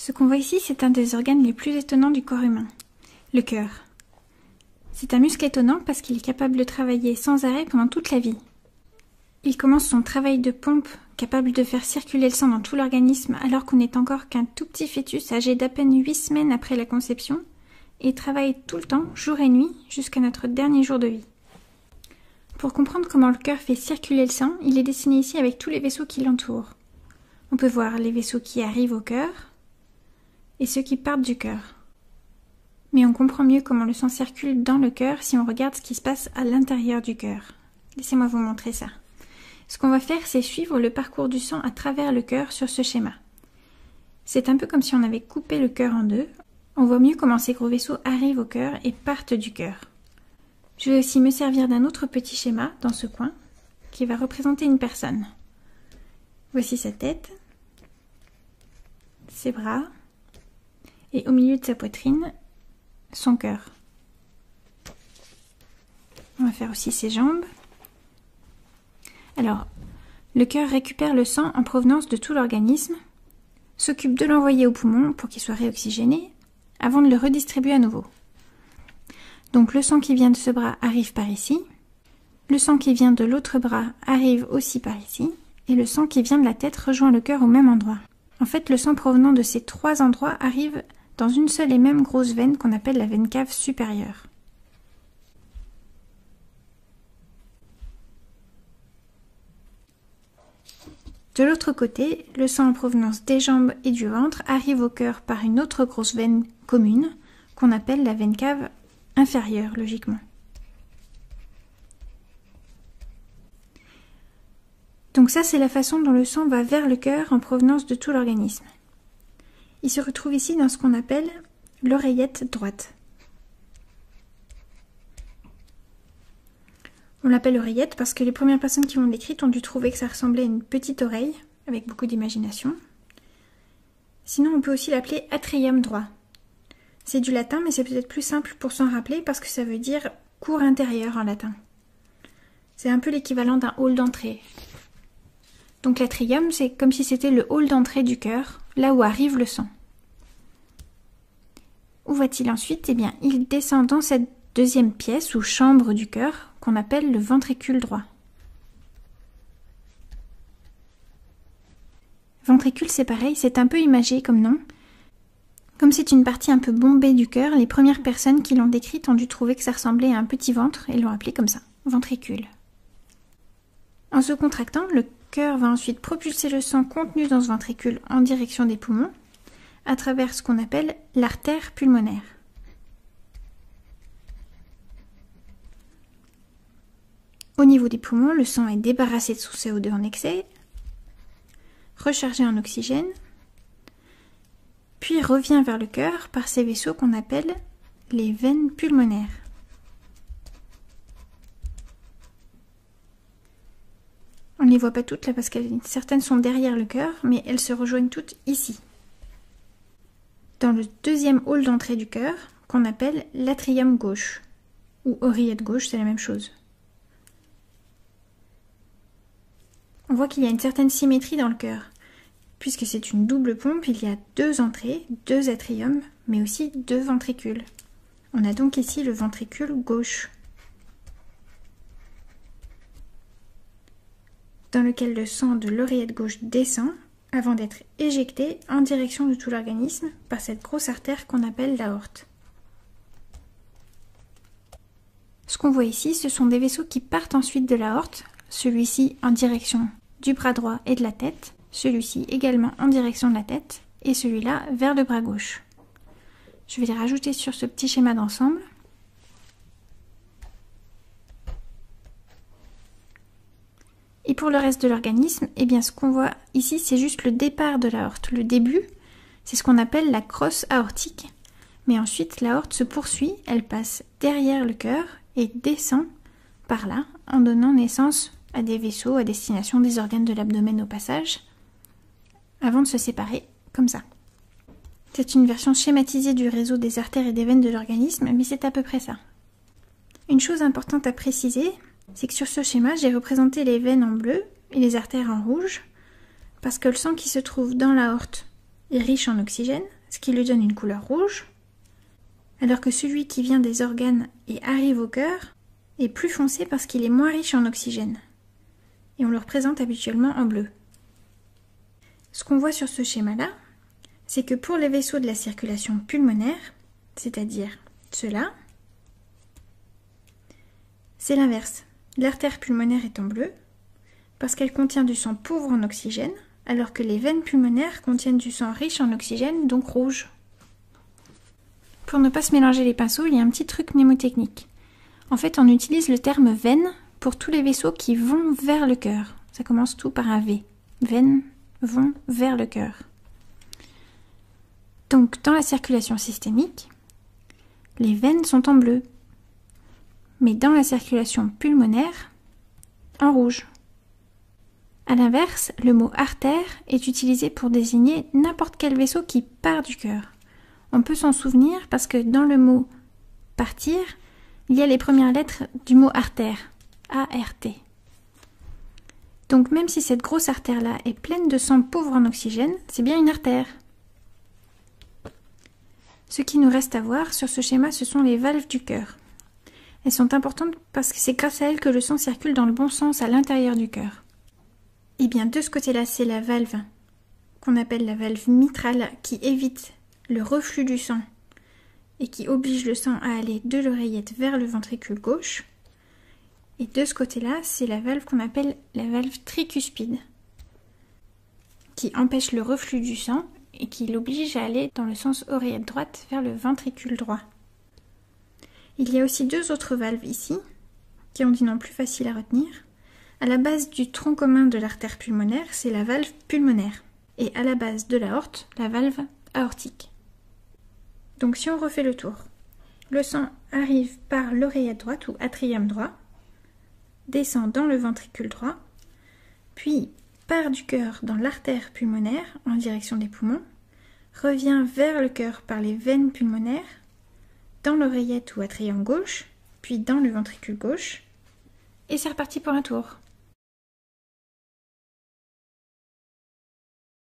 Ce qu'on voit ici, c'est un des organes les plus étonnants du corps humain, le cœur. C'est un muscle étonnant parce qu'il est capable de travailler sans arrêt pendant toute la vie. Il commence son travail de pompe, capable de faire circuler le sang dans tout l'organisme alors qu'on n'est encore qu'un tout petit fœtus âgé d'à peine 8 semaines après la conception, et travaille tout le temps, jour et nuit, jusqu'à notre dernier jour de vie. Pour comprendre comment le cœur fait circuler le sang, il est dessiné ici avec tous les vaisseaux qui l'entourent. On peut voir les vaisseaux qui arrivent au cœur et ceux qui partent du cœur. Mais on comprend mieux comment le sang circule dans le cœur si on regarde ce qui se passe à l'intérieur du cœur. Laissez-moi vous montrer ça. Ce qu'on va faire, c'est suivre le parcours du sang à travers le cœur sur ce schéma. C'est un peu comme si on avait coupé le cœur en deux. On voit mieux comment ces gros vaisseaux arrivent au cœur et partent du cœur. Je vais aussi me servir d'un autre petit schéma dans ce coin qui va représenter une personne. Voici sa tête, ses bras et au milieu de sa poitrine, son cœur. On va faire aussi ses jambes. Alors, le cœur récupère le sang en provenance de tout l'organisme, s'occupe de l'envoyer au poumon pour qu'il soit réoxygéné, avant de le redistribuer à nouveau. Donc le sang qui vient de ce bras arrive par ici, le sang qui vient de l'autre bras arrive aussi par ici, et le sang qui vient de la tête rejoint le cœur au même endroit. En fait, le sang provenant de ces trois endroits arrive dans une seule et même grosse veine qu'on appelle la veine cave supérieure. De l'autre côté, le sang en provenance des jambes et du ventre arrive au cœur par une autre grosse veine commune qu'on appelle la veine cave inférieure, logiquement. Donc ça, c'est la façon dont le sang va vers le cœur en provenance de tout l'organisme. Il se retrouve ici dans ce qu'on appelle l'oreillette droite. On l'appelle oreillette parce que les premières personnes qui l'ont décrite ont dû trouver que ça ressemblait à une petite oreille, avec beaucoup d'imagination. Sinon, on peut aussi l'appeler atrium droit. C'est du latin, mais c'est peut-être plus simple pour s'en rappeler parce que ça veut dire cour intérieure en latin. C'est un peu l'équivalent d'un hall d'entrée. Donc l'atrium, c'est comme si c'était le hall d'entrée du cœur, là où arrive le sang. Où va-t-il ensuite? Eh bien, il descend dans cette deuxième pièce ou chambre du cœur qu'on appelle le ventricule droit. Ventricule, c'est pareil, c'est un peu imagé comme nom. Comme c'est une partie un peu bombée du cœur, les premières personnes qui l'ont décrite ont dû trouver que ça ressemblait à un petit ventre et l'ont appelé comme ça, ventricule. En se contractant, le cœur va ensuite propulser le sang contenu dans ce ventricule en direction des poumons, à travers ce qu'on appelle l'artère pulmonaire. Au niveau des poumons, le sang est débarrassé de son CO2 en excès, rechargé en oxygène, puis revient vers le cœur par ces vaisseaux qu'on appelle les veines pulmonaires. On ne les voit pas toutes là parce que certaines sont derrière le cœur, mais elles se rejoignent toutes ici, dans le deuxième hall d'entrée du cœur qu'on appelle l'atrium gauche, ou oreillette gauche, c'est la même chose. On voit qu'il y a une certaine symétrie dans le cœur. Puisque c'est une double pompe, il y a deux entrées, deux atriums, mais aussi deux ventricules. On a donc ici le ventricule gauche, dans lequel le sang de l'oreillette gauche descend avant d'être éjecté en direction de tout l'organisme par cette grosse artère qu'on appelle l'aorte. Ce qu'on voit ici, ce sont des vaisseaux qui partent ensuite de l'aorte, celui-ci en direction du bras droit et de la tête, celui-ci également en direction de la tête, et celui-là vers le bras gauche. Je vais les rajouter sur ce petit schéma d'ensemble. Et pour le reste de l'organisme, eh bien ce qu'on voit ici, c'est juste le départ de l'aorte. Le début, c'est ce qu'on appelle la crosse aortique. Mais ensuite, l'aorte se poursuit, elle passe derrière le cœur et descend par là, en donnant naissance à des vaisseaux à destination des organes de l'abdomen au passage, avant de se séparer, comme ça. C'est une version schématisée du réseau des artères et des veines de l'organisme, mais c'est à peu près ça. Une chose importante à préciser, c'est que sur ce schéma, j'ai représenté les veines en bleu et les artères en rouge, parce que le sang qui se trouve dans l'aorte est riche en oxygène, ce qui lui donne une couleur rouge, alors que celui qui vient des organes et arrive au cœur est plus foncé parce qu'il est moins riche en oxygène. Et on le représente habituellement en bleu. Ce qu'on voit sur ce schéma-là, c'est que pour les vaisseaux de la circulation pulmonaire, c'est-à-dire ceux-là, c'est l'inverse. L'artère pulmonaire est en bleu, parce qu'elle contient du sang pauvre en oxygène, alors que les veines pulmonaires contiennent du sang riche en oxygène, donc rouge. Pour ne pas se mélanger les pinceaux, il y a un petit truc mnémotechnique. En fait, on utilise le terme veine pour tous les vaisseaux qui vont vers le cœur. Ça commence tout par un V. Veines vont vers le cœur. Donc, dans la circulation systémique, les veines sont en bleu, mais dans la circulation pulmonaire, en rouge. A l'inverse, le mot artère est utilisé pour désigner n'importe quel vaisseau qui part du cœur. On peut s'en souvenir parce que dans le mot partir, il y a les premières lettres du mot artère, A-R-T. Donc même si cette grosse artère-là est pleine de sang pauvre en oxygène, c'est bien une artère. Ce qui nous reste à voir sur ce schéma, ce sont les valves du cœur. Elles sont importantes parce que c'est grâce à elles que le sang circule dans le bon sens à l'intérieur du cœur. Et bien de ce côté-là, c'est la valve qu'on appelle la valve mitrale qui évite le reflux du sang et qui oblige le sang à aller de l'oreillette vers le ventricule gauche. Et de ce côté-là, c'est la valve qu'on appelle la valve tricuspide qui empêche le reflux du sang et qui l'oblige à aller dans le sens oreillette droite vers le ventricule droit. Il y a aussi deux autres valves ici, qui ont des noms plus faciles à retenir. À la base du tronc commun de l'artère pulmonaire, c'est la valve pulmonaire. Et à la base de l'aorte, la valve aortique. Donc si on refait le tour, le sang arrive par l'oreillette droite ou atrium droit, descend dans le ventricule droit, puis part du cœur dans l'artère pulmonaire en direction des poumons, revient vers le cœur par les veines pulmonaires, dans l'oreillette ou atrium gauche, puis dans le ventricule gauche, et c'est reparti pour un tour.